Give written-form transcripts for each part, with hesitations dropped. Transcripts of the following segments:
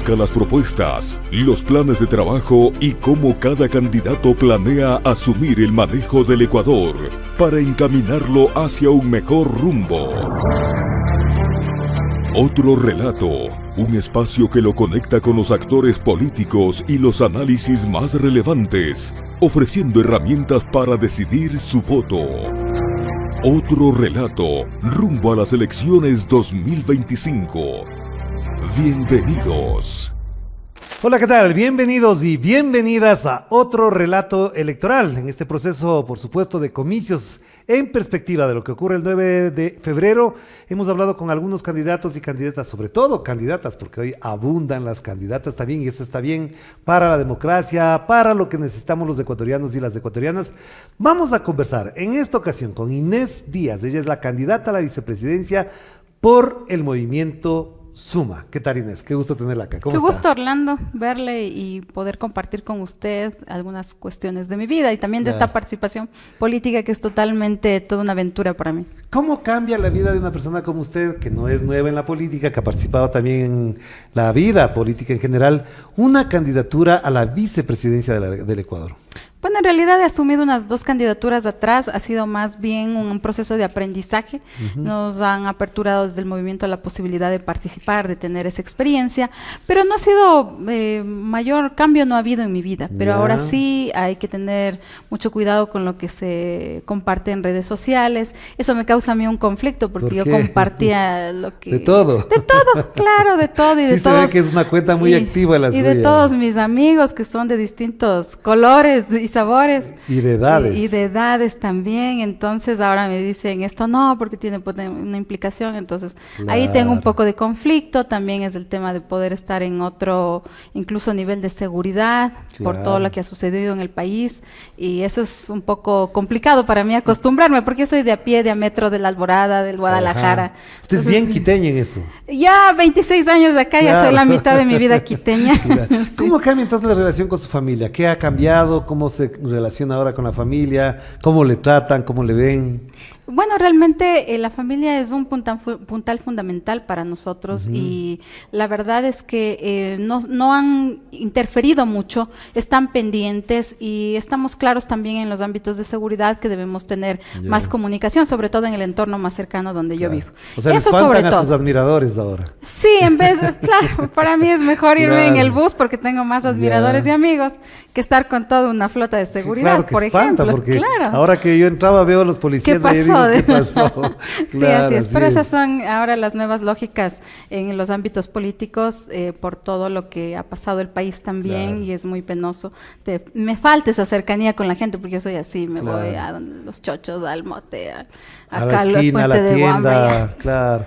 Conozca las propuestas, los planes de trabajo y cómo cada candidato planea asumir el manejo del Ecuador para encaminarlo hacia un mejor rumbo. Otro relato, un espacio que lo conecta con los actores políticos y los análisis más relevantes, ofreciendo herramientas para decidir su voto. Otro relato, rumbo a las elecciones 2025. Bienvenidos. Hola, ¿qué tal? Bienvenidos y bienvenidas a otro relato electoral. En este proceso, por supuesto, de comicios en perspectiva de lo que ocurre el 9 de febrero, hemos hablado con algunos candidatos y candidatas, sobre todo candidatas, porque hoy abundan las candidatas también, y eso está bien para la democracia, para lo que necesitamos los ecuatorianos y las ecuatorianas. Vamos a conversar en esta ocasión con Inés Díaz. Ella es la candidata a la vicepresidencia por el movimiento Suma. ¿Qué tal, Inés? Qué gusto tenerla acá. ¿Cómo está? Qué gusto, Orlando, verle y poder compartir con usted algunas cuestiones de mi vida y también de esta participación política que es totalmente toda una aventura para mí. ¿Cómo cambia la vida de una persona como usted, que no es nueva en la política, que ha participado también en la vida política en general, una candidatura a la vicepresidencia del Ecuador? Bueno, en realidad he asumido unas 2 candidaturas atrás, ha sido más bien un proceso de aprendizaje. Nos han aperturado desde el movimiento la posibilidad de participar, de tener esa experiencia, pero no ha sido, mayor cambio no ha habido en mi vida, pero ahora sí hay que tener mucho cuidado con lo que se comparte en redes sociales. Eso me causa a mí un conflicto porque yo compartía lo que... De todo. De todo, claro, de todo. Y sí, de se ve que es una cuenta muy activa la suya. Y de todos mis amigos que son de distintos colores y sabores. Y de edades. Y de edades también. Entonces ahora me dicen esto no, porque tiene una implicación. Entonces ahí tengo un poco de conflicto. También es el tema de poder estar en otro, incluso nivel de seguridad, por todo lo que ha sucedido en el país. Y eso es un poco complicado para mí acostumbrarme, porque yo soy de a pie, de a metro de la Alborada, del Guadalajara. Usted es bien quiteña en eso. Ya 26 años de acá, ya soy la mitad de mi vida quiteña. Sí. ¿Cómo cambia entonces la relación con su familia? ¿Qué ha cambiado? ¿Cómo se relaciona ahora con la familia? ¿Cómo le tratan? ¿Cómo le ven? Bueno, realmente la familia es un puntal fundamental para nosotros y la verdad es que no han interferido mucho, están pendientes y estamos claros también en los ámbitos de seguridad que debemos tener más comunicación, sobre todo en el entorno más cercano donde yo vivo. O sea, les espantan a sus admiradores ahora. Sí, claro, para mí es mejor irme en el bus porque tengo más admiradores y amigos que estar con toda una flota de seguridad, claro que por espanta, ejemplo. Porque ahora que yo entraba veo a los policías ¿Qué pasó? ¿Qué pasó? Sí, Claro, así es. así Pero es. esas son ahora las nuevas lógicas en los ámbitos políticos, por todo lo que ha pasado el país también, y es muy penoso. Me falta esa cercanía con la gente, porque yo soy así, me voy a los chochos, al mote, a la esquina, a la tienda, claro.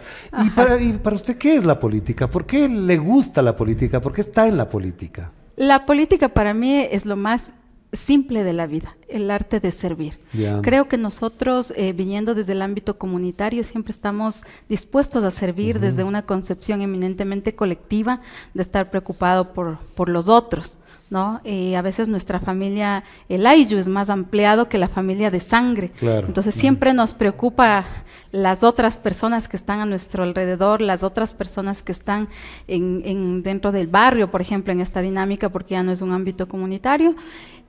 Y para usted, ¿qué es la política? ¿Por qué le gusta la política? ¿Por qué está en la política? La política para mí es lo más simple de la vida, el arte de servir. Creo que nosotros, viniendo desde el ámbito comunitario, siempre estamos dispuestos a servir desde una concepción eminentemente colectiva, de estar preocupado por los otros, ¿no? A veces nuestra familia, el ayllu es más ampliado que la familia de sangre. Claro. Entonces siempre nos preocupa las otras personas que están a nuestro alrededor, las otras personas que están dentro del barrio, por ejemplo, en esta dinámica, porque ya no es un ámbito comunitario.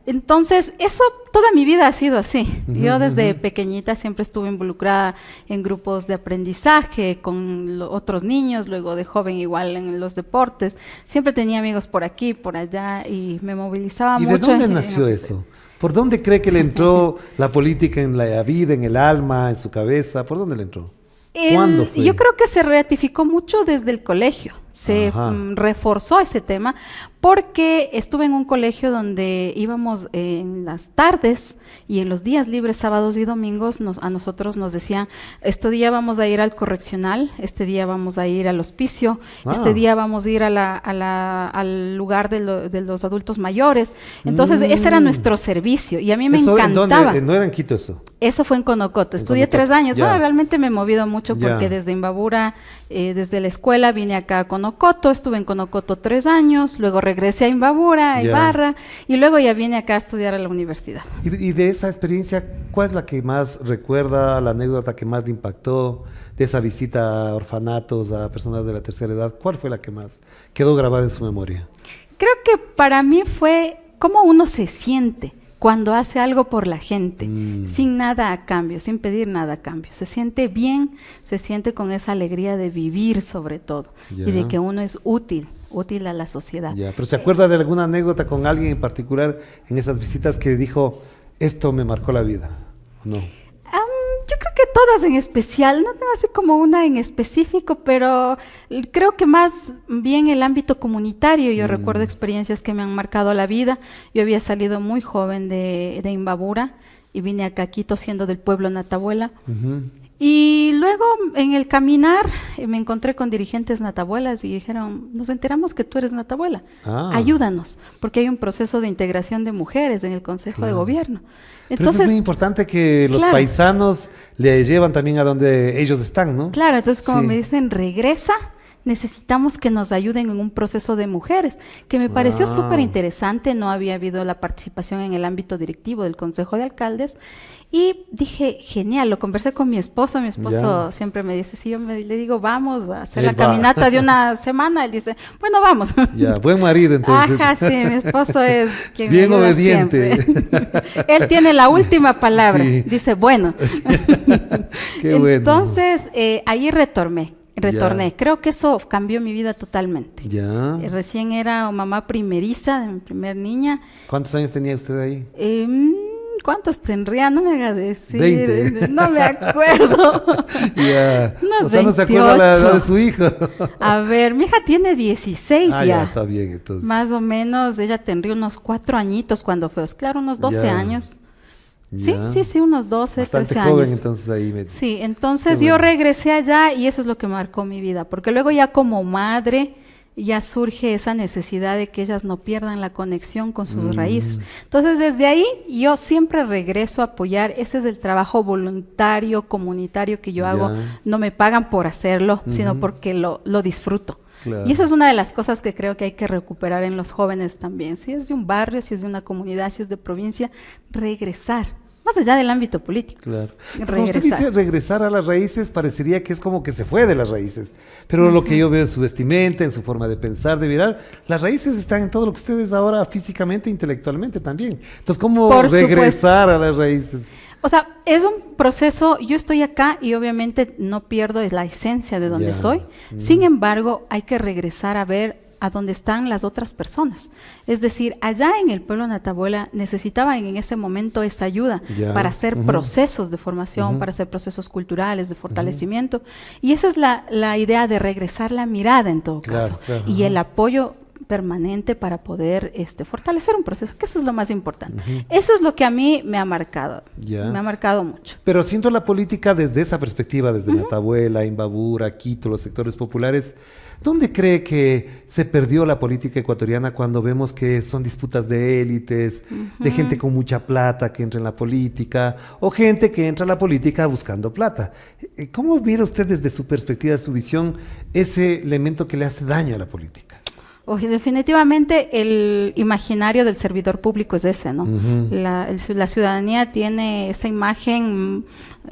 Entonces, eso toda mi vida ha sido así. Yo desde pequeñita siempre estuve involucrada en grupos de aprendizaje con otros niños, luego de joven igual en los deportes. Siempre tenía amigos por aquí, por allá y me movilizaba mucho. ¿Y de dónde nació eso? ¿Por dónde cree que le entró la política en la vida, en el alma, en su cabeza? ¿Por dónde le entró? ¿Cuándo fue? Yo creo que se ratificó mucho desde el colegio. Se reforzó ese tema porque estuve en un colegio donde íbamos en las tardes y en los días libres, sábados y domingos, a nosotros nos decían, este día vamos a ir al correccional, este día vamos a ir al hospicio, este día vamos a ir al lugar de los adultos mayores. Entonces, ese era nuestro servicio y a mí me encantaba. ¿No era en Quito eso? Eso fue en Conocoto. Estudié 3 años. Bueno, realmente me he movido mucho porque desde Imbabura, desde la escuela, vine acá a Conocoto. Conocoto, estuve en Conocoto 3 años, luego regresé a Imbabura, a Ibarra, y luego ya vine acá a estudiar a la universidad. Y de esa experiencia, ¿cuál es la que más recuerda, la anécdota que más le impactó de esa visita a orfanatos, a personas de la tercera edad? ¿Cuál fue la que más quedó grabada en su memoria? Creo que para mí fue cómo uno se siente cuando hace algo por la gente, sin nada a cambio, sin pedir nada a cambio. Se siente bien, se siente con esa alegría de vivir sobre todo, y de que uno es útil a la sociedad. Pero ¿se acuerda de alguna anécdota con alguien en particular en esas visitas que dijo, esto me marcó la vida? ¿No? Yo creo que todas en especial, no tengo así como una en específico, pero creo que más bien el ámbito comunitario. Yo recuerdo experiencias que me han marcado la vida. Yo había salido muy joven de Imbabura y vine acá a Quito siendo del pueblo Natabuela. Y luego en el caminar me encontré con dirigentes natabuelas y dijeron, nos enteramos que tú eres natabuela, ayúdanos, porque hay un proceso de integración de mujeres en el Consejo de Gobierno. Entonces, pero eso es muy importante que los paisanos le llevan también a donde ellos están, ¿no? Claro, entonces como me dicen, regresa, necesitamos que nos ayuden en un proceso de mujeres, que me pareció súper interesante. No había habido la participación en el ámbito directivo del Consejo de Alcaldes, y dije, genial, lo conversé con mi esposo siempre me dice, si yo le digo, vamos a hacer la caminata de una semana, él dice, bueno, vamos. Buen marido entonces. Ajá, sí, mi esposo es quien bien obediente. Él tiene la última palabra, dice, bueno. Qué bueno. Entonces, ahí retorné. Creo que eso cambió mi vida totalmente. Recién era mamá primeriza de mi primer niña. ¿Cuántos años tenía usted ahí? ¿Cuántos tendría? No me haga decir. 20. No me acuerdo. O sea, no se acuerda la de su hijo. A ver, mi hija tiene 16 ya. Está bien, entonces. Más o menos, ella tendría unos 4 añitos cuando fue. Claro, unos 12 años. Sí, unos 12, bastante 13 joven, años. Entonces ahí Sí, entonces yo regresé allá y eso es lo que marcó mi vida, porque luego ya como madre ya surge esa necesidad de que ellas no pierdan la conexión con sus raíces. Entonces desde ahí yo siempre regreso a apoyar. Ese es el trabajo voluntario, comunitario que yo hago. No me pagan por hacerlo, sino porque lo disfruto. Y eso es una de las cosas que creo que hay que recuperar en los jóvenes también. Si es de un barrio, si es de una comunidad, si es de provincia, regresar, más allá del ámbito político. Cuando usted dice regresar a las raíces, parecería que es como que se fue de las raíces. Pero lo que yo veo en su vestimenta, en su forma de pensar, de mirar, las raíces están en todo lo que usted es ahora físicamente, intelectualmente también. Entonces, ¿cómo regresar a las raíces? O sea, es un proceso. Yo estoy acá y obviamente no pierdo la esencia de donde soy. Sin embargo, hay que regresar a ver a dónde están las otras personas. Es decir, allá en el pueblo Natabuela necesitaban en ese momento esa ayuda para hacer procesos de formación, para hacer procesos culturales, de fortalecimiento. Y esa es la idea de regresar la mirada en todo caso. Y el apoyo permanente para poder fortalecer un proceso, que eso es lo más importante. Eso es lo que a mí me ha marcado, me ha marcado mucho. Pero siendo la política desde esa perspectiva, desde Natabuela, Imbabura, Quito, los sectores populares, ¿dónde cree que se perdió la política ecuatoriana cuando vemos que son disputas de élites, de gente con mucha plata que entra en la política, o gente que entra a la política buscando plata? ¿Cómo viera usted desde su perspectiva, su visión, ese elemento que le hace daño a la política? Definitivamente el imaginario del servidor público es ese, ¿no? La ciudadanía tiene esa imagen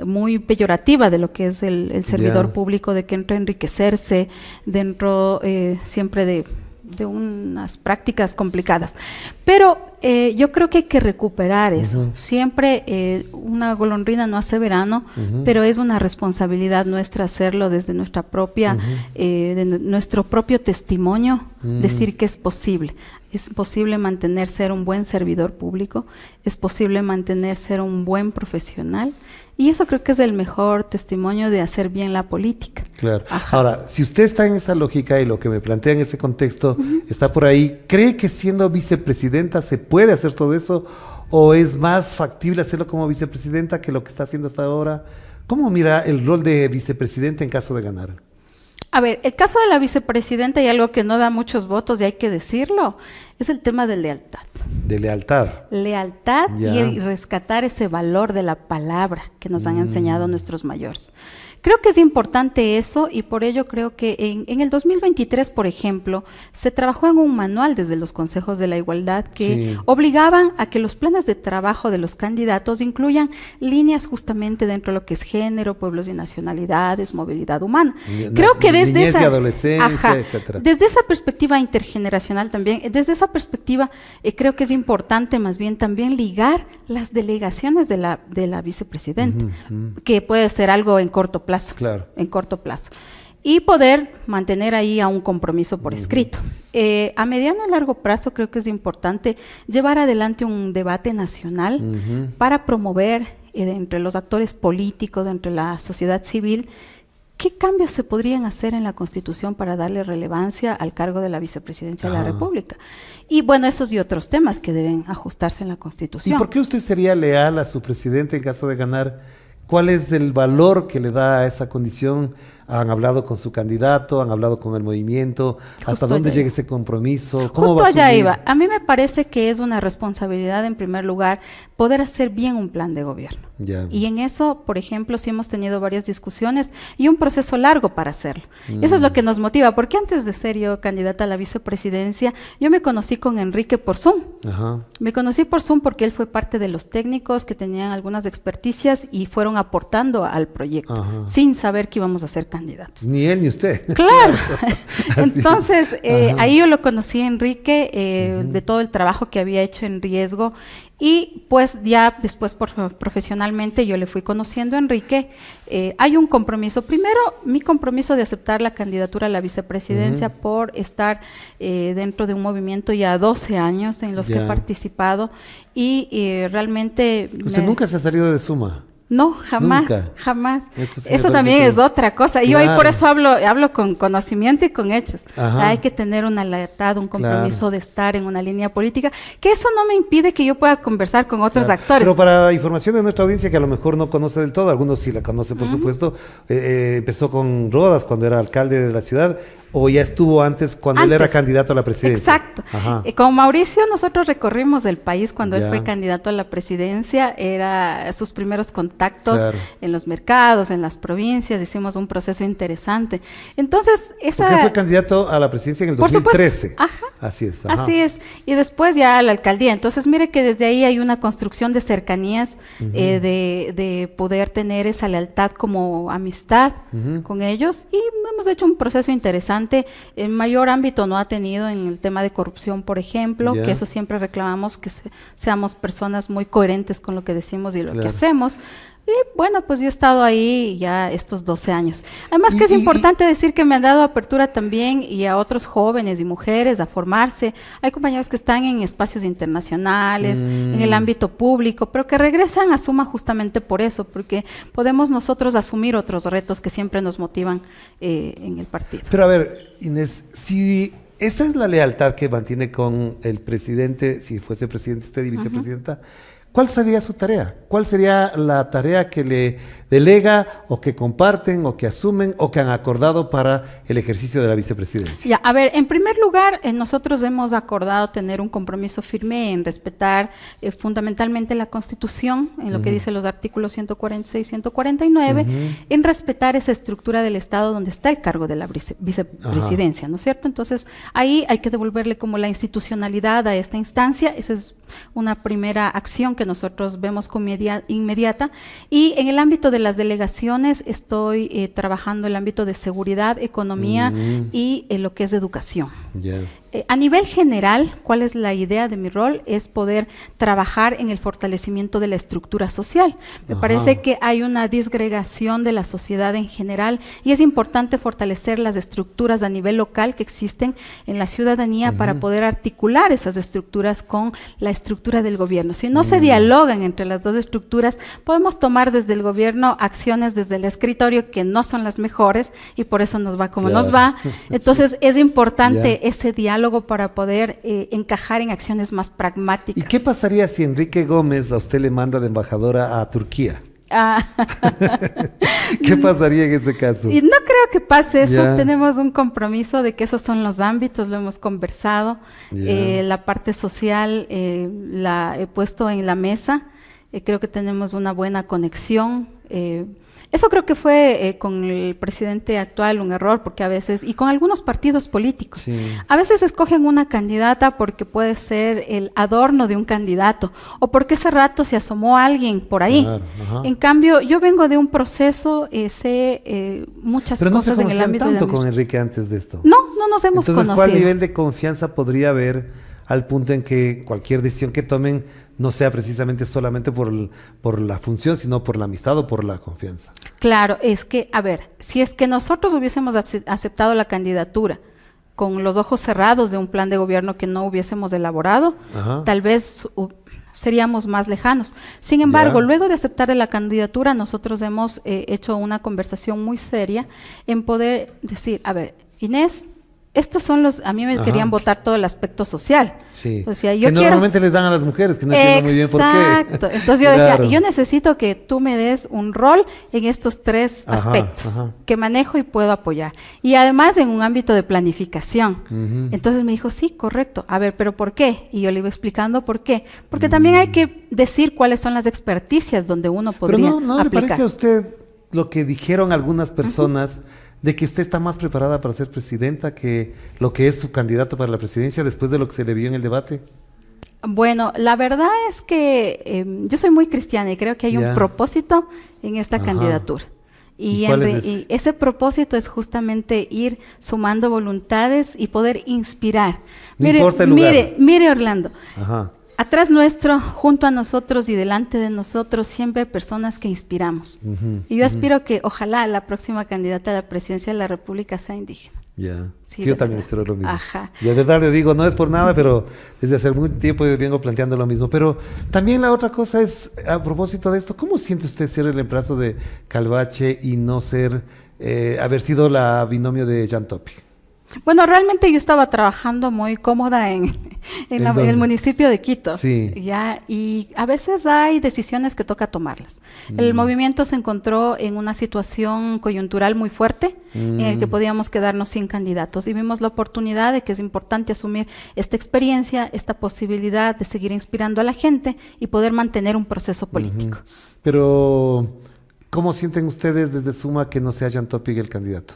muy peyorativa de lo que es el servidor público, de que entra a enriquecerse dentro siempre de unas prácticas complicadas. Pero yo creo que hay que recuperar eso. Siempre una golondrina no hace verano, pero es una responsabilidad nuestra hacerlo desde nuestra propia, de nuestro propio testimonio, decir que es posible. Es posible mantener ser un buen servidor público, es posible mantener ser un buen profesional, y eso creo que es el mejor testimonio de hacer bien la política. Claro. Ahora, si usted está en esa lógica y lo que me plantea en ese contexto está por ahí, ¿cree que siendo vicepresidenta se puede hacer todo eso? ¿O es más factible hacerlo como vicepresidenta que lo que está haciendo hasta ahora? ¿Cómo mira el rol de vicepresidenta en caso de ganar? A ver, el caso de la vicepresidenta, y algo que no da muchos votos, y hay que decirlo, es el tema de lealtad. De lealtad. Lealtad y rescatar ese valor de la palabra que nos han enseñado nuestros mayores. Creo que es importante eso y por ello creo que en el 2023, por ejemplo, se trabajó en un manual desde los consejos de la igualdad que obligaban a que los planes de trabajo de los candidatos incluyan líneas justamente dentro de lo que es género, pueblos y nacionalidades, movilidad humana. Creo que desde niñez esa y adolescencia, etcétera. Desde esa perspectiva intergeneracional también, desde esa perspectiva creo que es importante más bien también ligar las delegaciones de la vicepresidenta, que puede ser algo en corto plazo, en corto plazo, y poder mantener ahí a un compromiso por escrito. A mediano y largo plazo creo que es importante llevar adelante un debate nacional para promover entre los actores políticos, entre la sociedad civil, ¿qué cambios se podrían hacer en la Constitución para darle relevancia al cargo de la vicepresidencia de la República? Y bueno, esos y otros temas que deben ajustarse en la Constitución. ¿Y por qué usted sería leal a su presidente en caso de ganar? ¿Cuál es el valor que le da a esa condición? ¿Han hablado con su candidato? ¿Han hablado con el movimiento? ¿Hasta dónde llega ese compromiso? ¿Cómo Justo va a allá subir? iba. A mí me parece que es una responsabilidad, en primer lugar, poder hacer bien un plan de gobierno. Y en eso, por ejemplo, sí hemos tenido varias discusiones y un proceso largo para hacerlo. Eso es lo que nos motiva, porque antes de ser yo candidata a la vicepresidencia, yo me conocí con Enrique por Zoom. Me conocí por Zoom porque él fue parte de los técnicos que tenían algunas experticias y fueron aportando al proyecto, sin saber que íbamos a ser candidatos. Ni él ni usted. Claro. Entonces, ahí yo lo conocí a Enrique, de todo el trabajo que había hecho en riesgo, y pues ya después profesionalmente yo le fui conociendo a Enrique. Hay un compromiso, primero mi compromiso de aceptar la candidatura a la vicepresidencia por estar dentro de un movimiento ya 12 años en los que he participado y realmente... ¿Usted nunca se ha salido de Suma? No, jamás, Nunca. Jamás. Eso también es otra cosa. Y yo ahí por eso hablo con conocimiento y con hechos. Hay que tener una lealtad, un compromiso de estar en una línea política, que eso no me impide que yo pueda conversar con otros actores. Pero para información de nuestra audiencia que a lo mejor no conoce del todo, algunos sí la conocen por supuesto, empezó con Rodas cuando era alcalde de la ciudad. ¿O ya estuvo antes cuando él era candidato a la presidencia? Exacto. Con Mauricio nosotros recorrimos el país cuando él fue candidato a la presidencia. Era sus primeros contactos en los mercados, en las provincias. Hicimos un proceso interesante. Entonces, Porque él fue candidato a la presidencia en el 2013. Así es. Así es. Y después ya a la alcaldía. Entonces, mire que desde ahí hay una construcción de cercanías, de poder tener esa lealtad como amistad con ellos. Y hemos hecho un proceso interesante. En mayor ámbito no ha tenido en el tema de corrupción, por ejemplo, que eso siempre reclamamos, que seamos personas muy coherentes con lo que decimos y lo que hacemos. Y bueno, pues yo he estado ahí ya estos 12 años. Además que es importante decir que me han dado apertura también y a otros jóvenes y mujeres a formarse. Hay compañeros que están en espacios internacionales, en el ámbito público, pero que regresan a Suma justamente por eso, porque podemos nosotros asumir otros retos que siempre nos motivan en el partido. Pero a ver, Inés, si esa es la lealtad que mantiene con el presidente, si fuese presidente usted y vicepresidenta, ¿cuál sería su tarea? ¿Cuál sería la tarea que le delega o que comparten o que asumen o que han acordado para el ejercicio de la vicepresidencia? Ya, a ver, en primer lugar, nosotros hemos acordado tener un compromiso firme en respetar fundamentalmente la Constitución, en lo que dice los artículos 146 y 149, en respetar esa estructura del Estado donde está el cargo de la vicepresidencia, ¿no es cierto? Entonces, ahí hay que devolverle como la institucionalidad a esta instancia. Esa es una primera acción que nosotros vemos como inmediata. Y en el ámbito de las delegaciones estoy trabajando el ámbito de seguridad, economía y lo que es educación. A nivel general, ¿cuál es la idea de mi rol? Es poder trabajar en el fortalecimiento de la estructura social. Me parece que hay una disgregación de la sociedad en general y es importante fortalecer las estructuras a nivel local que existen en la ciudadanía para poder articular esas estructuras con la estructura del gobierno. Si no se dialogan entre las dos estructuras, podemos tomar desde el gobierno acciones desde el escritorio que no son las mejores y por eso nos va como nos va. Entonces es importante ese diálogo para poder encajar en acciones más pragmáticas. ¿Y qué pasaría si Enrique Gómez a usted le manda de embajadora a Turquía? ¿Qué pasaría en ese caso? Y no creo que pase eso. Tenemos un compromiso de que esos son los ámbitos, lo hemos conversado. La parte social la he puesto en la mesa. Creo que tenemos una buena conexión. Eso creo que fue con el presidente actual un error, porque a veces, y con algunos partidos políticos, Sí. a veces escogen una candidata porque puede ser el adorno de un candidato, o porque ese rato se asomó alguien por ahí. Claro, ajá. En cambio, yo vengo de un proceso, sé muchas Pero no se cosas en el conocían ámbito de la tanto con administración. Enrique antes de esto. No, no nos hemos Entonces, conocido. ¿cuál nivel de confianza podría haber al punto en que cualquier decisión que tomen no sea precisamente solamente por la función, sino por la amistad o por la confianza? Claro, es que, a ver, si es que nosotros hubiésemos aceptado la candidatura con los ojos cerrados de un plan de gobierno que no hubiésemos elaborado, Ajá. tal vez seríamos más lejanos. Sin embargo, Ya. luego de aceptar la candidatura, nosotros hemos hecho una conversación muy seria en poder decir, a ver, Inés, estos son los, a mí me Ajá. querían votar todo el aspecto social. Sí. O sea, que yo quiero... normalmente les dan a las mujeres, que no entiendo muy bien por qué. Exacto. Entonces yo decía, Claro. yo necesito que tú me des un rol en estos tres Ajá, aspectos ajá. que manejo y puedo apoyar. Y además en un ámbito de planificación. Ujú. Entonces me dijo, sí, correcto. A ver, ¿pero por qué? Y yo le iba explicando por qué. Porque también hay que decir cuáles son las experticias donde uno Pero podría ¿no le aplicar. parece a usted lo que dijeron algunas personas de que usted está más preparada para ser presidenta que lo que es su candidato para la presidencia después de lo que se le vio en el debate? Bueno, la verdad es que yo soy muy cristiana y creo que hay Ya. un propósito en esta Ajá. candidatura. ¿Y Y, cuál es ese? y ese propósito es justamente ir sumando voluntades y poder inspirar. No importa el lugar. Mire, Orlando, Ajá. atrás nuestro, junto a nosotros y delante de nosotros, siempre hay personas que inspiramos. Ujú, Y yo aspiro que ojalá la próxima candidata a la presidencia de la República sea indígena. Ya. Sí, Sí, yo de también verdad. espero lo mismo. Ajá. Y de verdad le digo, no es por nada, pero desde hace mucho tiempo yo vengo planteando lo mismo. Pero también la otra cosa es, a propósito de esto, ¿cómo siente usted ser el reemplazo de Calvache y no ser, haber sido la binomio de Jan Topic? Bueno, realmente yo estaba trabajando muy cómoda en ¿En el dónde? municipio de Quito. Sí. Ya, y a veces hay decisiones que toca tomarlas. El movimiento se encontró en una situación coyuntural muy fuerte en el que podíamos quedarnos sin candidatos y vimos la oportunidad de que es importante asumir esta experiencia, esta posibilidad de seguir inspirando a la gente y poder mantener un proceso político. Pero, ¿cómo sienten ustedes desde Suma que no sea Jan Topic el candidato?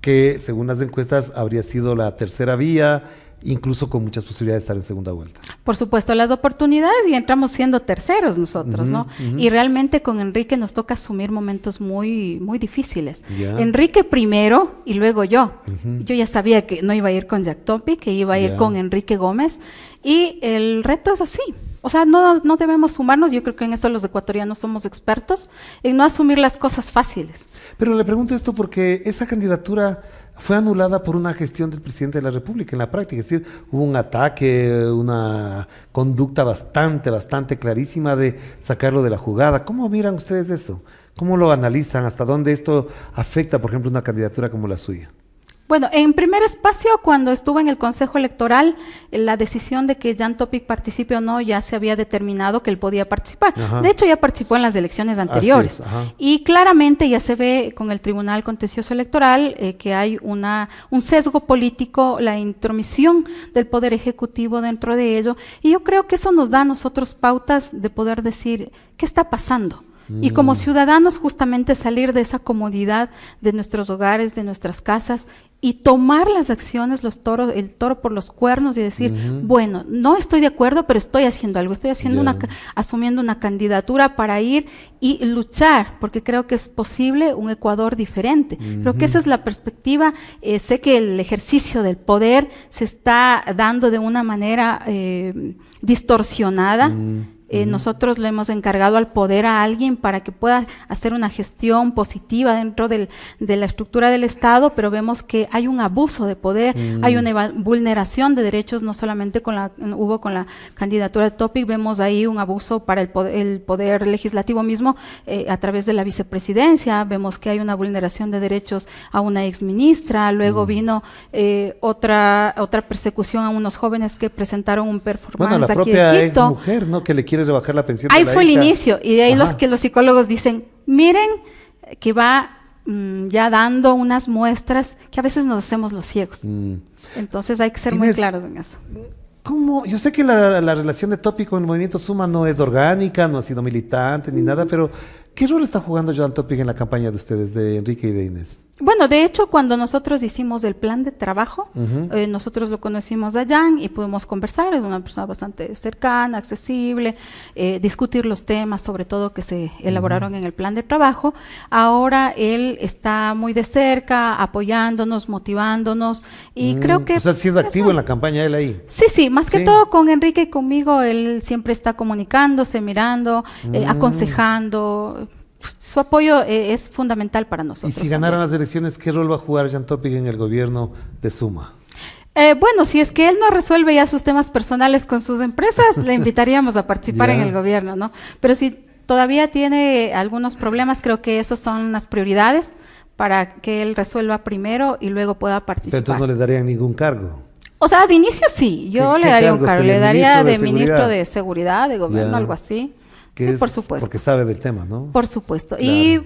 Que según las encuestas habría sido la tercera vía, incluso con muchas posibilidades de estar en segunda vuelta. Por supuesto, las oportunidades y entramos siendo terceros nosotros, ¿no? Y realmente con Enrique nos toca asumir momentos muy, muy difíciles. Ya. Enrique primero y luego yo. Yo ya sabía que no iba a ir con Jack Topic, que iba a ir Ya. con Enrique Gómez y el reto es así. O sea, no debemos sumarnos, yo creo que en eso los ecuatorianos somos expertos, en no asumir las cosas fáciles. Pero le pregunto esto porque esa candidatura fue anulada por una gestión del presidente de la República en la práctica. Es decir, hubo un ataque, una conducta bastante clarísima de sacarlo de la jugada. ¿Cómo miran ustedes eso? ¿Cómo lo analizan? ¿Hasta dónde esto afecta, por ejemplo, una candidatura como la suya? Bueno, en primer espacio, cuando estuvo en el Consejo Electoral, la decisión de que Jan Topic participe o no ya se había determinado que él podía participar. Ajá. De hecho, ya participó en las elecciones anteriores. Así es, ajá. Y claramente ya se ve con el Tribunal Contencioso Electoral que hay un sesgo político, la intromisión del Poder Ejecutivo dentro de ello. Y yo creo que eso nos da a nosotros pautas de poder decir qué está pasando. Y como ciudadanos justamente salir de esa comodidad de nuestros hogares, de nuestras casas y tomar las acciones, el toro por los cuernos y decir, bueno, no estoy de acuerdo, pero estoy haciendo algo, estoy haciendo Ya. asumiendo una candidatura para ir y luchar, porque creo que es posible un Ecuador diferente. Creo que esa es la perspectiva. Sé que el ejercicio del poder se está dando de una manera distorsionada. Nosotros le hemos encargado al poder a alguien para que pueda hacer una gestión positiva dentro de la estructura del Estado, pero vemos que hay un abuso de poder, hay una vulneración de derechos, no solamente hubo con la candidatura de Topic, vemos ahí un abuso para el poder legislativo mismo a través de la vicepresidencia, vemos que hay una vulneración de derechos a una exministra, luego vino otra persecución a unos jóvenes que presentaron un performance Bueno, la aquí de propia ex Quito. mujer, ¿no? Que le quiere rebajar la pensión de Ahí la fue el hija. inicio, y de ahí Ajá. los psicólogos dicen, miren que va ya dando unas muestras que a veces nos hacemos los ciegos. Entonces hay que ser muy Inés, claros en eso. ¿Cómo? Yo sé que la relación de Topic con el movimiento Suma no es orgánica, no ha sido militante ni nada, pero ¿Qué rol está jugando Joan Topic en la campaña de ustedes, de Enrique y de Inés? Bueno, de hecho, cuando nosotros hicimos el plan de trabajo, nosotros lo conocimos a Jan y pudimos conversar, es una persona bastante cercana, accesible, discutir los temas, sobre todo que se elaboraron en el plan de trabajo. Ahora él está muy de cerca, apoyándonos, motivándonos, y creo que... O sea, sí es activo en la campaña él ahí. Sí, más que todo con Enrique y conmigo, él siempre está comunicándose, mirando, aconsejando. Su apoyo es fundamental para nosotros. Y si ganaran las elecciones, ¿qué rol va a jugar Joan Topic en el gobierno de Suma? Bueno, si es que él no resuelve ya sus temas personales con sus empresas, le invitaríamos a participar en el gobierno, ¿no? Pero si todavía tiene algunos problemas, creo que esos son las prioridades para que él resuelva primero y luego pueda participar. Pero entonces no le darían ningún cargo. O sea, de inicio sí, yo le daría un cargo, le daría de ministro de Seguridad, de Gobierno, algo así. Sí, por supuesto. Porque sabe del tema, ¿no? Por supuesto. Claro. Y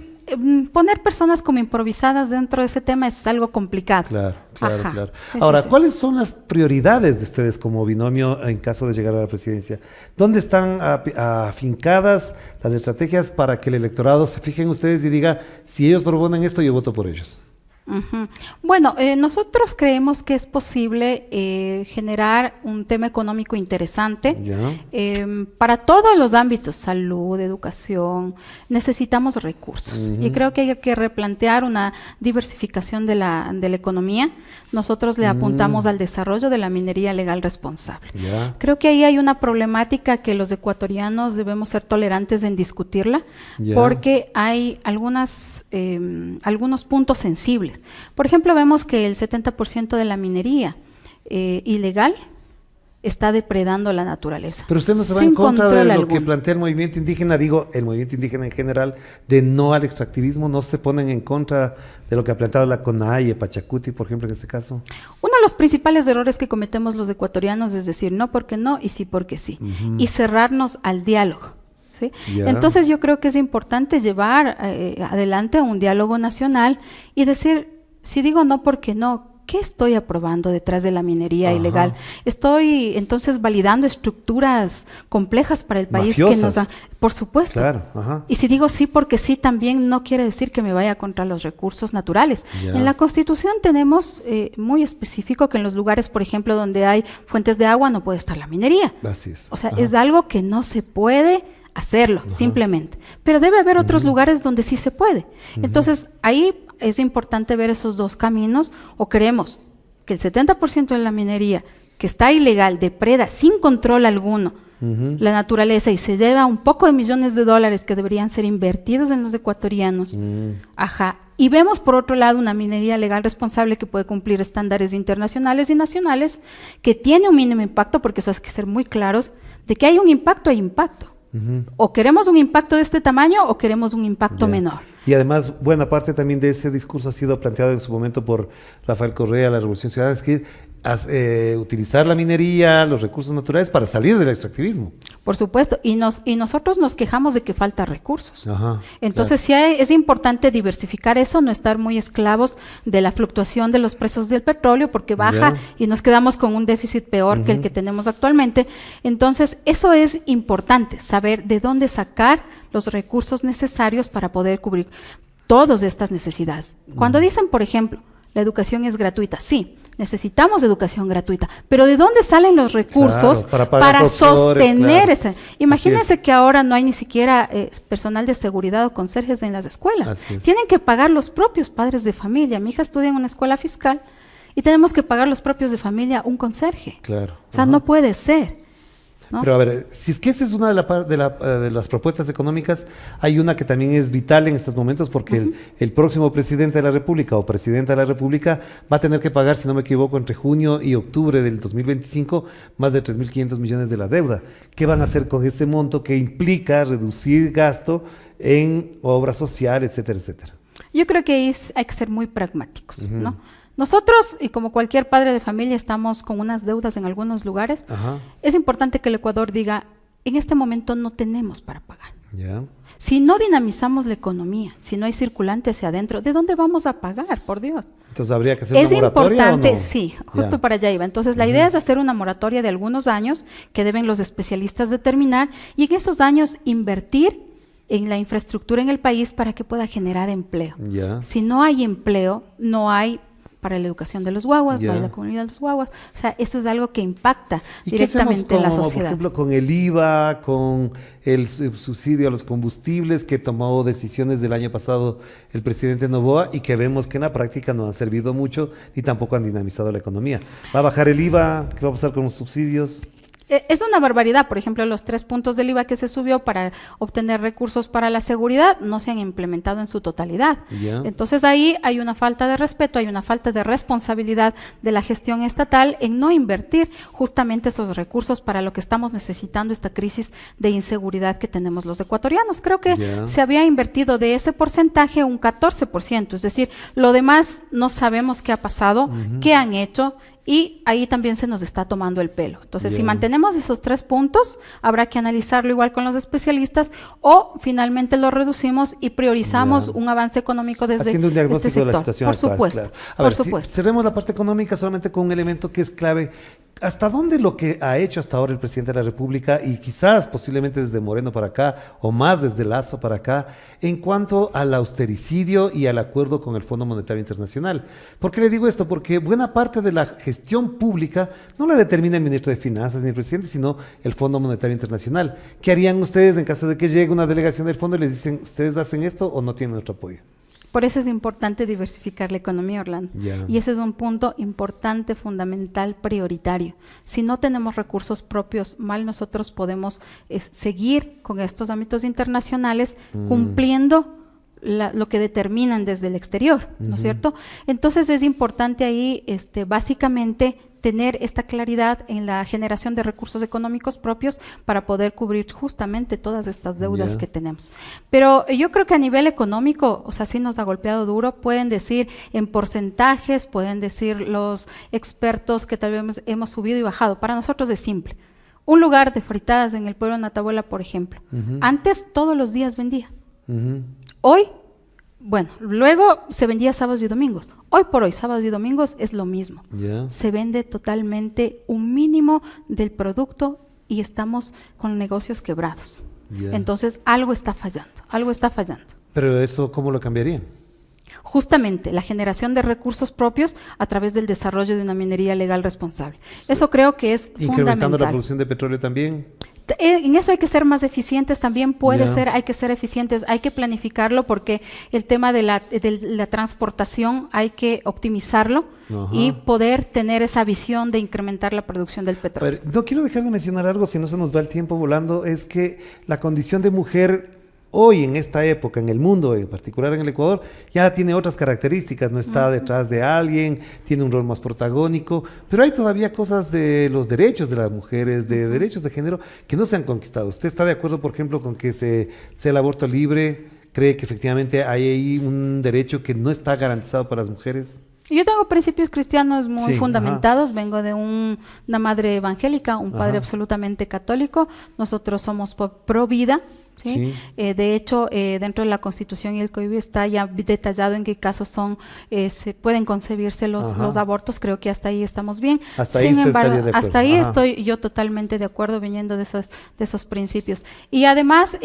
poner personas como improvisadas dentro de ese tema es algo complicado. Claro. Ahora, ¿cuáles son las prioridades de ustedes como binomio en caso de llegar a la presidencia? ¿Dónde están afincadas las estrategias para que el electorado se fije en ustedes y diga, si ellos proponen esto, yo voto por ellos? Bueno, nosotros creemos que es posible generar un tema económico interesante para todos los ámbitos, salud, educación. Necesitamos recursos y creo que hay que replantear una diversificación de la economía. Nosotros le apuntamos al desarrollo de la minería legal responsable. Creo que ahí hay una problemática que los ecuatorianos debemos ser tolerantes en discutirla, porque hay algunos puntos sensibles. Por ejemplo, vemos que el 70% de la minería ilegal está depredando la naturaleza. Pero usted no se va en contra de lo que plantea el movimiento indígena, digo, el movimiento indígena en general, de no al extractivismo, ¿no se ponen en contra de lo que ha planteado la CONAIE, Pachacuti, por ejemplo, en este caso? Uno de los principales errores que cometemos los ecuatorianos es decir no porque no y sí porque sí, y cerrarnos al diálogo. ¿Sí? Entonces yo creo que es importante llevar adelante un diálogo nacional y decir, si digo no porque no, ¿qué estoy aprobando detrás de la minería ilegal? Estoy entonces validando estructuras complejas para el país que nos dan, por supuesto. Y si digo sí porque sí, también no quiere decir que me vaya contra los recursos naturales. En la Constitución tenemos muy específico que en los lugares, por ejemplo, donde hay fuentes de agua no puede estar la minería. Así es. O sea, es algo que no se puede hacerlo, simplemente. Pero debe haber otros lugares donde sí se puede. Entonces, ahí es importante ver esos dos caminos, o queremos que el 70% de la minería que está ilegal, depreda sin control alguno la naturaleza y se lleva un poco de millones de dólares que deberían ser invertidos en los ecuatorianos. Y vemos por otro lado una minería legal responsable que puede cumplir estándares internacionales y nacionales, que tiene un mínimo impacto, porque eso hay que ser muy claros, de que hay un impacto, hay impacto. O queremos un impacto de este tamaño o queremos un impacto menor. Y además, buena parte también de ese discurso ha sido planteado en su momento por Rafael Correa, la Revolución Ciudadana, es que utilizar la minería, los recursos naturales para salir del extractivismo. Por supuesto, y nosotros nos quejamos de que falta recursos. Entonces sí es importante diversificar eso, no estar muy esclavos de la fluctuación de los precios del petróleo, porque baja y nos quedamos con un déficit peor que el que tenemos actualmente. Entonces eso es importante, saber de dónde sacar los recursos necesarios para poder cubrir todas estas necesidades. Cuando dicen, por ejemplo, la educación es gratuita, sí, necesitamos educación gratuita, pero ¿de dónde salen los recursos para sostener esa? Imagínense que ahora no hay ni siquiera personal de seguridad o conserjes en las escuelas. Tienen que pagar los propios padres de familia. Mi hija estudia en una escuela fiscal y tenemos que pagar los propios de familia un conserje. O sea, no puede ser. ¿No? Pero a ver, si es que esa es una de las propuestas económicas, hay una que también es vital en estos momentos, porque el próximo presidente de la República o presidenta de la República va a tener que pagar, si no me equivoco, entre junio y octubre del 2025, más de 3.500 millones de la deuda. ¿Qué van a hacer con ese monto que implica reducir gasto en obras sociales, etcétera, etcétera? Yo creo que hay que ser muy pragmáticos, ¿no? Nosotros, y como cualquier padre de familia, estamos con unas deudas en algunos lugares. Es importante que el Ecuador diga, en este momento no tenemos para pagar. Si no dinamizamos la economía, si no hay circulante hacia adentro, ¿de dónde vamos a pagar, por Dios? Entonces, ¿habría que hacer una moratoria importante, o no? Sí, justo para allá iba. Entonces, la idea es hacer una moratoria de algunos años que deben los especialistas determinar, y en esos años invertir en la infraestructura en el país para que pueda generar empleo. Ya. Si no hay empleo, no hay para la educación de los guaguas, no hay la comunidad de los guaguas. O sea, eso es algo que impacta directamente en la sociedad. Por ejemplo, con el IVA, con el subsidio a los combustibles que tomó decisiones del año pasado el presidente Noboa y que vemos que en la práctica no han servido mucho ni tampoco han dinamizado la economía? ¿Va a bajar el IVA? ¿Qué va a pasar con los subsidios? Es una barbaridad, por ejemplo, los 3 puntos del IVA que se subió para obtener recursos para la seguridad no se han implementado en su totalidad. Yeah. Entonces ahí hay una falta de respeto, hay una falta de responsabilidad de la gestión estatal en no invertir justamente esos recursos para lo que estamos necesitando, esta crisis de inseguridad que tenemos los ecuatorianos. Creo que se había invertido de ese porcentaje un 14%, es decir, lo demás no sabemos qué ha pasado, qué han hecho. Y ahí también se nos está tomando el pelo. Entonces, si mantenemos esos 3 puntos, habrá que analizarlo igual con los especialistas o finalmente lo reducimos y priorizamos un avance económico desde haciendo un diagnóstico este sector. de la situación por actual, supuesto, claro. por supuesto. Cerremos la parte económica solamente con un elemento que es clave. ¿Hasta dónde lo que ha hecho hasta ahora el presidente de la República y quizás posiblemente desde Moreno para acá o más desde Lazo para acá en cuanto al austericidio y al acuerdo con el Fondo Monetario Internacional? ¿Por qué le digo esto? Porque buena parte de la gestión pública no la determina el ministro de Finanzas ni el presidente, sino el Fondo Monetario Internacional. ¿Qué harían ustedes en caso de que llegue una delegación del fondo y les dicen, ustedes hacen esto o no tienen nuestro apoyo? Por eso es importante diversificar la economía, Orlando. Y ese es un punto importante, fundamental, prioritario. Si no tenemos recursos propios, mal nosotros podemos seguir con estos ámbitos internacionales cumpliendo lo que determinan desde el exterior, ¿no es cierto? Entonces es importante ahí básicamente tener esta claridad en la generación de recursos económicos propios para poder cubrir justamente todas estas deudas que tenemos. Pero yo creo que a nivel económico, o sea, sí nos ha golpeado duro, pueden decir en porcentajes, pueden decir los expertos que tal vez hemos subido y bajado. Para nosotros es simple. Un lugar de fritadas en el pueblo de Natabuela, por ejemplo, antes todos los días vendía. Hoy, bueno, luego se vendía sábados y domingos. Hoy por hoy, sábados y domingos es lo mismo. Se vende totalmente un mínimo del producto y estamos con negocios quebrados. Entonces, algo está fallando. Pero eso, ¿cómo lo cambiarían? Justamente la generación de recursos propios a través del desarrollo de una minería legal responsable. Eso creo que es fundamental. ¿Incrementando la producción de petróleo también? En eso hay que ser más eficientes, también puede ser, hay que ser eficientes, hay que planificarlo porque el tema de la transportación hay que optimizarlo y poder tener esa visión de incrementar la producción del petróleo. No quiero dejar de mencionar algo, si no se nos va el tiempo volando, es que la condición de mujer hoy en esta época, en el mundo, en particular en el Ecuador, ya tiene otras características, no está detrás de alguien, tiene un rol más protagónico, pero hay todavía cosas de los derechos de las mujeres, de derechos de género, que no se han conquistado. ¿Usted está de acuerdo, por ejemplo, con que sea el aborto libre? ¿Cree que efectivamente hay ahí un derecho que no está garantizado para las mujeres? Yo tengo principios cristianos muy fundamentados, vengo de una madre evangélica, un padre absolutamente católico, nosotros somos pro vida. ¿Sí? De hecho, dentro de la Constitución y el COIBI está ya detallado en qué casos se pueden concebirse los abortos. Creo que hasta ahí estamos bien. Sin embargo, hasta ahí estoy yo totalmente de acuerdo viniendo de esos principios. Y además,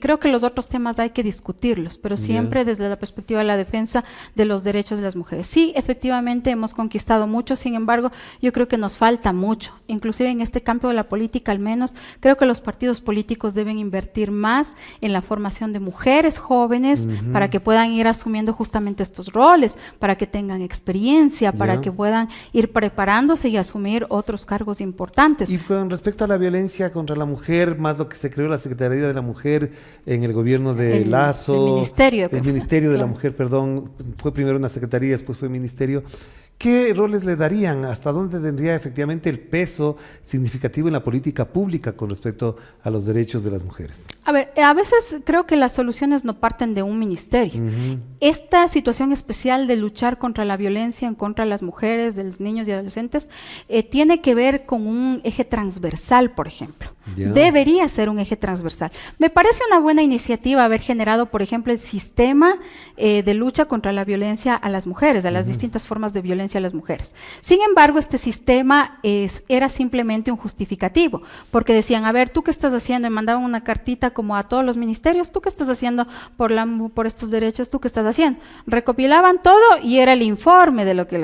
creo que los otros temas hay que discutirlos, pero siempre desde la perspectiva de la defensa de los derechos de las mujeres. Sí, efectivamente hemos conquistado mucho, sin embargo, yo creo que nos falta mucho. Inclusive en este campo de la política, al menos, creo que los partidos políticos deben invertir más en la formación de mujeres jóvenes para que puedan ir asumiendo justamente estos roles, para que tengan experiencia, para que puedan ir preparándose y asumir otros cargos importantes. Y con respecto a la violencia contra la mujer, más lo que se creó la Secretaría de la Mujer en el gobierno de Lazo. El Ministerio de la Mujer, perdón, fue primero una secretaría, después fue ministerio. ¿Qué roles le darían? ¿Hasta dónde tendría efectivamente el peso significativo en la política pública con respecto a los derechos de las mujeres? A veces creo que las soluciones no parten de un ministerio. Esta situación especial de luchar contra la violencia en contra de las mujeres, de los niños y adolescentes, tiene que ver con un eje transversal, por ejemplo. Debería ser un eje transversal. Me parece una buena iniciativa haber generado, por ejemplo, el sistema de lucha contra la violencia a las mujeres, a las distintas formas de violencia violencia a las mujeres. Sin embargo, este sistema era simplemente un justificativo, porque decían, a ver, ¿tú qué estás haciendo? Y mandaban una cartita como a todos los ministerios, ¿tú qué estás haciendo por estos derechos? ¿Tú qué estás haciendo? Recopilaban todo y era el informe de lo que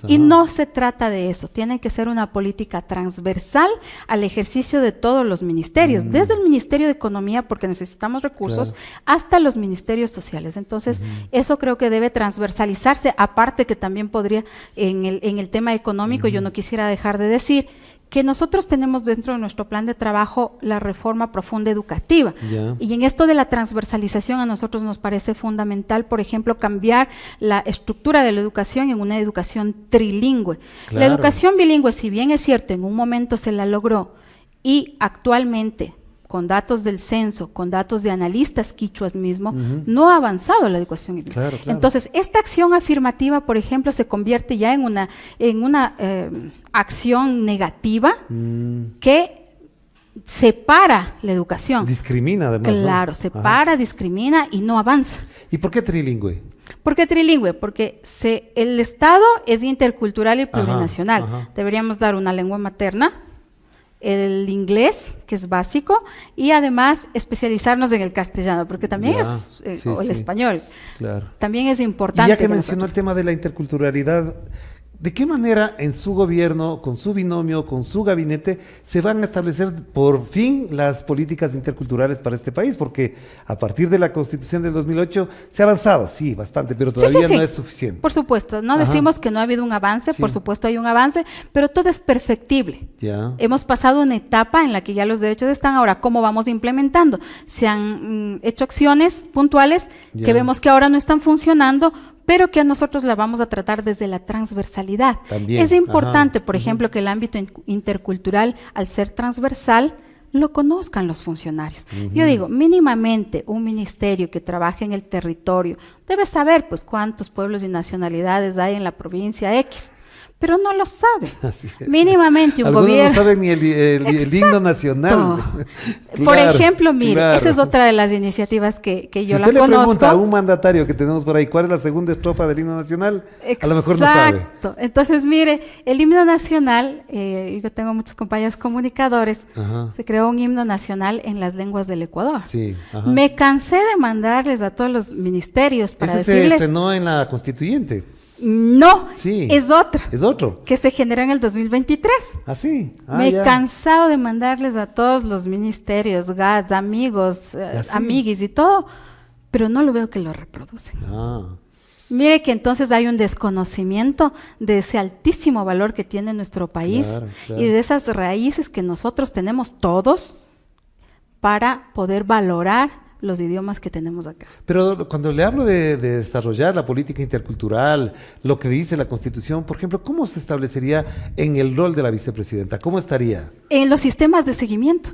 y no se trata de eso, tiene que ser una política transversal al ejercicio de todos los ministerios, desde el Ministerio de Economía, porque necesitamos recursos, hasta los ministerios sociales. Entonces, eso creo que debe transversalizarse, aparte que también podría, en el tema económico, yo no quisiera dejar de decir que nosotros tenemos dentro de nuestro plan de trabajo la reforma profunda educativa. Y en esto de la transversalización a nosotros nos parece fundamental, por ejemplo, cambiar la estructura de la educación en una educación trilingüe. La educación bilingüe, si bien es cierto, en un momento se la logró y actualmente, con datos del censo, con datos de analistas quichuas mismo, no ha avanzado la educación. Entonces, esta acción afirmativa, por ejemplo, se convierte ya en una acción negativa que separa la educación. Discrimina además. Claro, separa, discrimina y no avanza. ¿Y por qué trilingüe? ¿Por qué trilingüe? Porque el Estado es intercultural y plurinacional. Deberíamos dar una lengua materna, el inglés, que es básico, y además especializarnos en el castellano, porque también el español. También es importante. Y ya que mencionó el tema de la interculturalidad, ¿de qué manera en su gobierno, con su binomio, con su gabinete, se van a establecer por fin las políticas interculturales para este país? Porque a partir de la Constitución del 2008 se ha avanzado, sí, bastante, pero todavía no es suficiente. Por supuesto, no decimos que no ha habido un avance, por supuesto hay un avance, pero todo es perfectible. Hemos pasado una etapa en la que ya los derechos están, ahora, ¿cómo vamos implementando? Se han hecho acciones puntuales que vemos que ahora no están funcionando, pero que a nosotros la vamos a tratar desde la transversalidad. También. Es importante, por ejemplo, que el ámbito intercultural, al ser transversal, lo conozcan los funcionarios. Yo digo, mínimamente un ministerio que trabaje en el territorio debe saber pues cuántos pueblos y nacionalidades hay en la provincia X, pero no lo saben. Mínimamente un Algunos gobierno. no saben ni el himno nacional. Por ejemplo, mire, esa es otra de las iniciativas que yo la conozco. Si usted le pregunta a un mandatario que tenemos por ahí, ¿cuál es la segunda estrofa del himno nacional? A lo mejor no sabe. Exacto. Entonces, mire, el himno nacional, yo tengo muchos compañeros comunicadores, se creó un himno nacional en las lenguas del Ecuador. Me cansé de mandarles a todos los ministerios para decirles... ¿Ese se estrenó en la Constituyente? No, es otra. Es otro. Que se generó en el 2023. ¿Ah, sí? Me he cansado de mandarles a todos los ministerios, GATS, amigos, amiguis y todo, pero no lo veo que lo reproducen. Mire que entonces hay un desconocimiento de ese altísimo valor que tiene nuestro país y de esas raíces que nosotros tenemos todos para poder valorar los idiomas que tenemos acá. Pero cuando le hablo de desarrollar la política intercultural, lo que dice la Constitución, por ejemplo, ¿cómo se establecería en el rol de la vicepresidenta? ¿Cómo estaría? En los sistemas de seguimiento.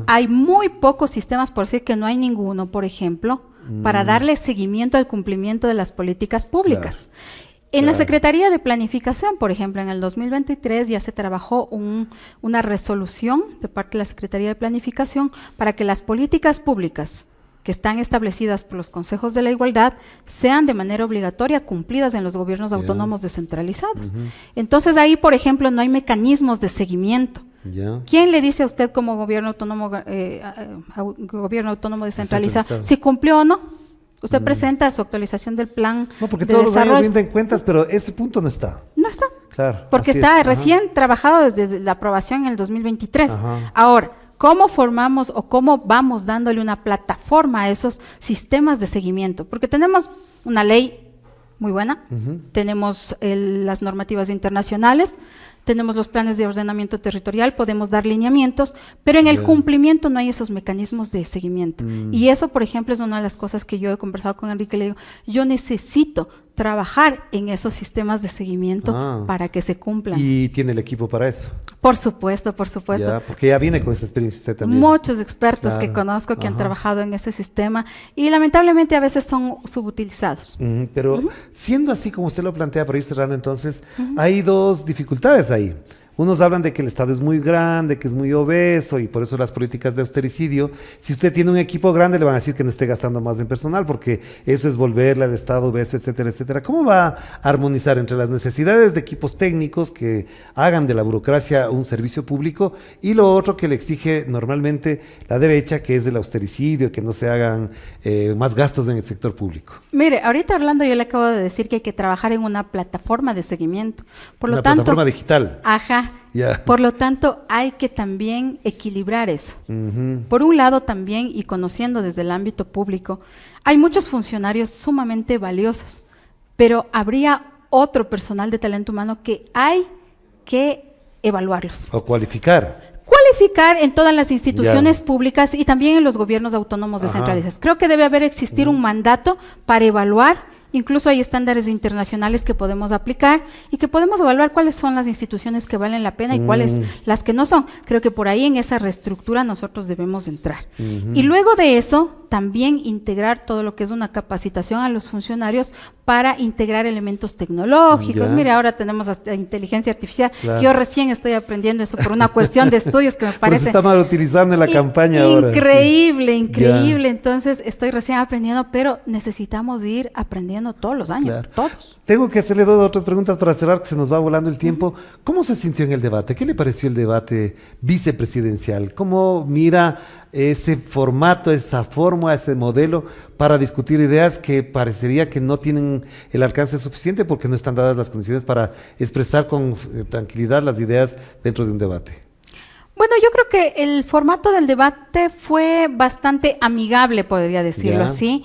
Hay muy pocos sistemas, por decir que no hay ninguno, por ejemplo, para darle seguimiento al cumplimiento de las políticas públicas. En la Secretaría de Planificación, por ejemplo, en el 2023 ya se trabajó una resolución de parte de la Secretaría de Planificación para que las políticas públicas que están establecidas por los consejos de la igualdad sean de manera obligatoria cumplidas en los gobiernos autónomos descentralizados. Entonces ahí, por ejemplo, no hay mecanismos de seguimiento. ¿Quién le dice a usted como gobierno autónomo descentralizado si cumplió o no? Usted presenta su actualización del plan de porque todos los años rinden cuentas, pero ese punto no está. No está. Claro. Porque está recién trabajado desde la aprobación en el 2023. Ahora, ¿cómo formamos o cómo vamos dándole una plataforma a esos sistemas de seguimiento? Porque tenemos una ley muy buena, tenemos las normativas internacionales, tenemos los planes de ordenamiento territorial, podemos dar lineamientos, pero en el cumplimiento no hay esos mecanismos de seguimiento. Y eso, por ejemplo, es una de las cosas que yo he conversado con Enrique, le digo, yo necesito trabajar en esos sistemas de seguimiento para que se cumplan. ¿Y tiene el equipo para eso? Por supuesto, por supuesto. Porque ya viene con esa experiencia usted también. Muchos expertos que conozco que han trabajado en ese sistema y lamentablemente a veces son subutilizados. Pero siendo así como usted lo plantea para ir cerrando entonces, hay dos dificultades ahí. unos hablan de que el Estado es muy grande, que es muy obeso y por eso las políticas de austericidio. Si usted tiene un equipo grande le van a decir que no esté gastando más en personal porque eso es volverle al Estado obeso, etcétera, etcétera. ¿Cómo va a armonizar entre las necesidades de equipos técnicos que hagan de la burocracia un servicio público y lo otro que le exige normalmente la derecha, que es el austericidio, que no se hagan más gastos en el sector público? Mire, ahorita Orlando yo le acabo de decir que hay que trabajar en una plataforma de seguimiento. Por lo Una tanto, plataforma digital. Ajá. Yeah. Por lo tanto, hay que también equilibrar eso. Por un lado también, y conociendo desde el ámbito público, hay muchos funcionarios sumamente valiosos, pero habría otro personal de talento humano que hay que evaluarlos. O cualificar. Cualificar en todas las instituciones públicas y también en los gobiernos autónomos descentralizados. Creo que debe existir un mandato para evaluar. Incluso hay estándares internacionales que podemos aplicar y que podemos evaluar cuáles son las instituciones que valen la pena y cuáles las que no son. Creo que por ahí en esa reestructura nosotros debemos entrar. Y luego de eso, también integrar todo lo que es una capacitación a los funcionarios para integrar elementos tecnológicos. Mire, ahora tenemos hasta inteligencia artificial. Claro. Yo recién estoy aprendiendo eso por una cuestión de estudios que me parece... Pues está mal utilizando en la campaña ahora. Increíble, sí. Increíble. Entonces, estoy recién aprendiendo, pero necesitamos ir aprendiendo todos los años, todos. Tengo que hacerle dos otras preguntas para cerrar, que se nos va volando el tiempo. ¿Cómo se sintió en el debate? ¿Qué le pareció el debate vicepresidencial? ¿Cómo mira ese formato, esa forma, ese modelo para discutir ideas que parecería que no tienen el alcance suficiente porque no están dadas las condiciones para expresar con tranquilidad las ideas dentro de un debate? Bueno, yo creo que el formato del debate fue bastante amigable, podría decirlo así.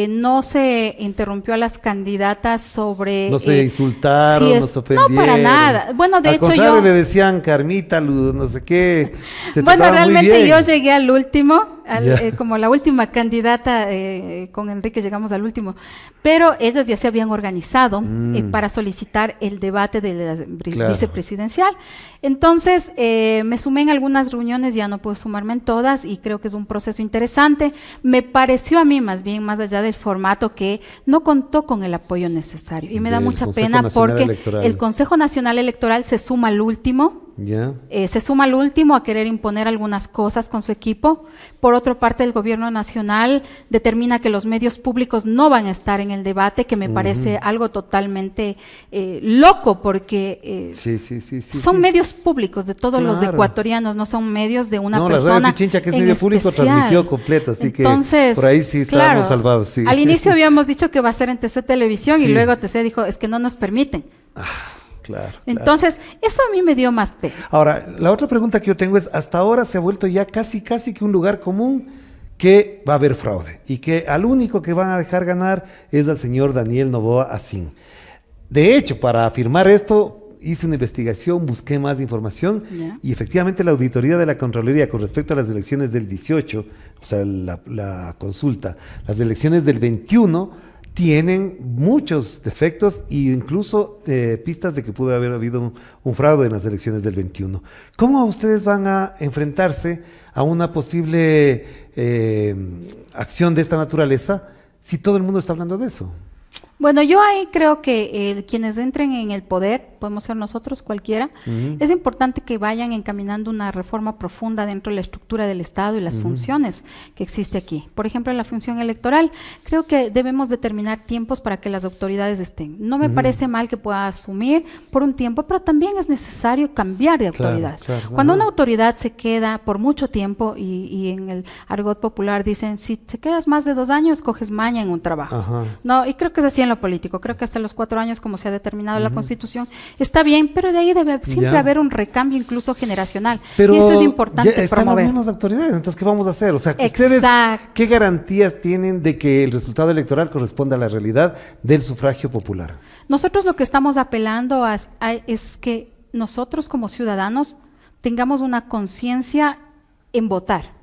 No se interrumpió a las candidatas sobre... No se insultaron, no se ofendieron. No, para nada. Bueno, de hecho contrario, le decían Carmita, no sé qué. Bueno, realmente yo llegué al último, como la última candidata, con Enrique llegamos al último. Pero ellas ya se habían organizado para solicitar el debate de la vicepresidencial. Entonces, me sumé en algunas reuniones, ya no puedo sumarme en todas, y creo que es un proceso interesante. Me pareció a mí, más bien, más allá del formato, que no contó con el apoyo necesario. Y me da mucha pena porque el Consejo Nacional Electoral se suma al último. Se suma al último a querer imponer algunas cosas con su equipo. Por otra parte, el gobierno nacional determina que los medios públicos no van a estar en el debate, que me parece algo totalmente loco, porque son medios públicos de todos los ecuatorianos, no son medios de una persona. La Radio Pichincha, que es medio público, transmitió completo, así entonces, que por ahí sí estábamos salvados. Sí. Al inicio habíamos dicho que va a ser en TC Televisión y luego TC dijo, es que no nos permiten. Claro. Entonces, eso a mí me dio más pena. Ahora, la otra pregunta que yo tengo es, hasta ahora se ha vuelto ya casi que un lugar común que va a haber fraude y que al único que van a dejar ganar es al señor Daniel Noboa Acín. De hecho, para afirmar esto, hice una investigación, busqué más información y efectivamente la auditoría de la Contraloría con respecto a las elecciones del 18, o sea, la consulta, las elecciones del 21, tienen muchos defectos e incluso pistas de que pudo haber habido un fraude en las elecciones del 21. ¿Cómo ustedes van a enfrentarse a una posible acción de esta naturaleza si todo el mundo está hablando de eso? Bueno, yo ahí creo que quienes entren en el poder, podemos ser nosotros, cualquiera, es importante que vayan encaminando una reforma profunda dentro de la estructura del Estado y las funciones que existe aquí. Por ejemplo, en la función electoral, creo que debemos determinar tiempos para que las autoridades estén. No me parece mal que pueda asumir por un tiempo, pero también es necesario cambiar de autoridades. Cuando una autoridad se queda por mucho tiempo, y en el argot popular dicen, si te quedas más de 2 años, coges maña en un trabajo. No, y creo que es así en lo político. Creo que hasta los 4 años, como se ha determinado en la Constitución, está bien, pero de ahí debe siempre haber un recambio incluso generacional. Pero y eso es importante ya están promover. Las mismas autoridades, entonces ¿qué vamos a hacer? O sea, ustedes, ¿qué garantías tienen de que el resultado electoral corresponda a la realidad del sufragio popular? Nosotros lo que estamos apelando es que nosotros como ciudadanos tengamos una conciencia en votar.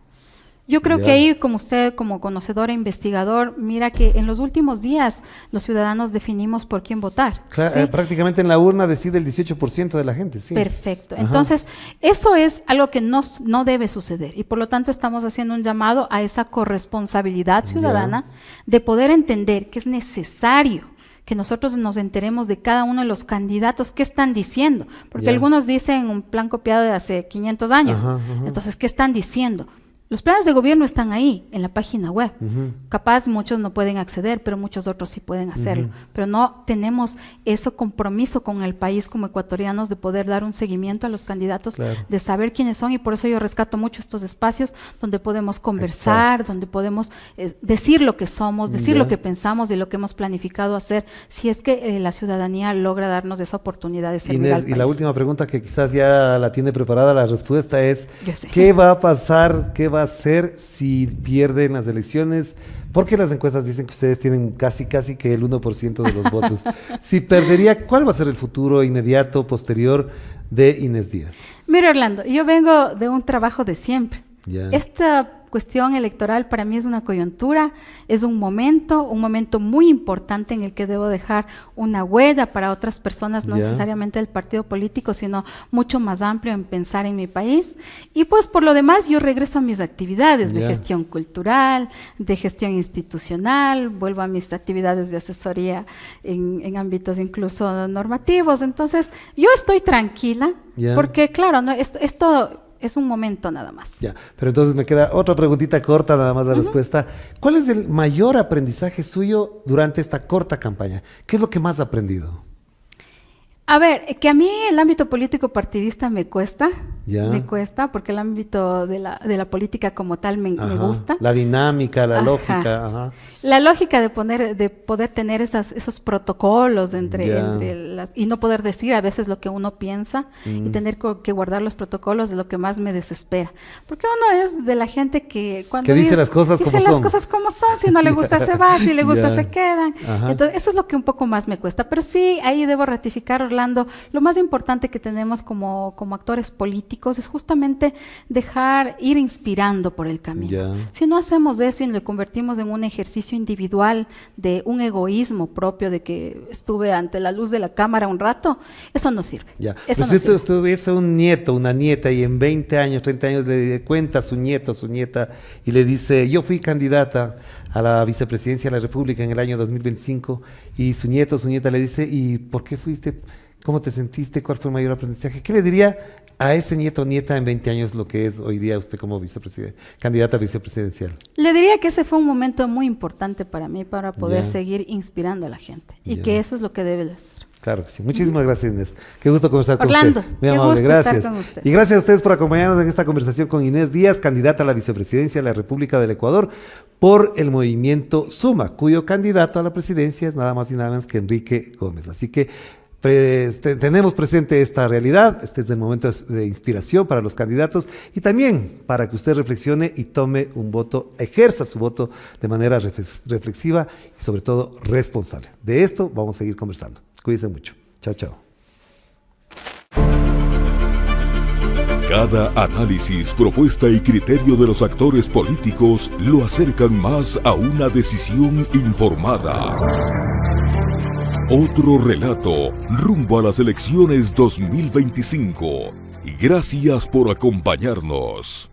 Yo creo que ahí, como usted, como conocedor e investigador, mira que en los últimos días los ciudadanos definimos por quién votar. Claro, ¿sí? Prácticamente en la urna decide el 18% de la gente, sí. Perfecto. Entonces, eso es algo que no debe suceder y por lo tanto estamos haciendo un llamado a esa corresponsabilidad ciudadana de poder entender que es necesario que nosotros nos enteremos de cada uno de los candidatos, qué están diciendo, porque algunos dicen un plan copiado de hace 500 años, entonces, ¿qué están diciendo? Los planes de gobierno están ahí, en la página web. Capaz muchos no pueden acceder, pero muchos otros sí pueden hacerlo. Pero no tenemos ese compromiso con el país como ecuatorianos de poder dar un seguimiento a los candidatos, de saber quiénes son, y por eso yo rescato mucho estos espacios donde podemos conversar, donde podemos decir lo que somos, decir lo que pensamos y lo que hemos planificado hacer, si es que la ciudadanía logra darnos esa oportunidad de servir al país. Y la última pregunta, que quizás ya la tiene preparada la respuesta, es ¿qué va a pasar, qué va a hacer si pierden las elecciones? Porque las encuestas dicen que ustedes tienen casi que el 1% de los votos. Si perdería, ¿cuál va a ser el futuro inmediato, posterior de Inés Díaz? Mira, Orlando, yo vengo de un trabajo de siempre. Esta cuestión electoral para mí es una coyuntura, es un momento muy importante en el que debo dejar una huella para otras personas, no necesariamente del partido político, sino mucho más amplio en pensar en mi país. Y pues por lo demás yo regreso a mis actividades de gestión cultural, de gestión institucional, vuelvo a mis actividades de asesoría en ámbitos incluso normativos. Entonces yo estoy tranquila porque claro, no, esto es un momento nada más. Pero entonces me queda otra preguntita corta, nada más la respuesta. ¿Cuál es el mayor aprendizaje suyo durante esta corta campaña? ¿Qué es lo que más ha aprendido? A ver, que a mí el ámbito político partidista me cuesta, porque el ámbito de la política como tal me gusta. La dinámica, la lógica. La lógica de poder tener esos protocolos y no poder decir a veces lo que uno piensa y tener que guardar los protocolos es lo que más me desespera. Porque uno es de la gente que cuando dice las cosas como son, si no le gusta se va, si le gusta se quedan. Entonces eso es lo que un poco más me cuesta. Pero sí, ahí debo ratificar, Orlando, lo más importante que tenemos como actores políticos es justamente dejar ir inspirando por el camino. Si no hacemos eso y lo convertimos en un ejercicio individual de un egoísmo propio de que estuve ante la luz de la cámara un rato, eso no sirve. Eso no sirve. Si tuviese un nieto, una nieta, y en 20 años, 30 años le cuenta a su nieto, a su nieta, y le dice, yo fui candidata a la vicepresidencia de la República en el año 2025, y su nieto o su nieta le dice, ¿y por qué fuiste? ¿Cómo te sentiste? ¿Cuál fue el mayor aprendizaje? ¿Qué le diría a ese nieto o nieta en 20 años lo que es hoy día usted como candidata vicepresidencial? Le diría que ese fue un momento muy importante para mí, para poder seguir inspirando a la gente, y que eso es lo que debe de ser. Claro que sí. Muchísimas gracias, Inés. Qué gusto conversar Orlando, con usted. Muy amable, gracias. Estar con usted. Y gracias a ustedes por acompañarnos en esta conversación con Inés Díaz, candidata a la vicepresidencia de la República del Ecuador por el movimiento Suma, cuyo candidato a la presidencia es nada más y nada menos que Enrique Gómez. Así que tenemos presente esta realidad. Este es el momento de inspiración para los candidatos y también para que usted reflexione y tome un voto, ejerza su voto de manera reflexiva y sobre todo responsable. De esto vamos a seguir conversando. Cuídense mucho. Chao, chao. Cada análisis, propuesta y criterio de los actores políticos lo acercan más a una decisión informada. Otro relato rumbo a las elecciones 2025. Y gracias por acompañarnos.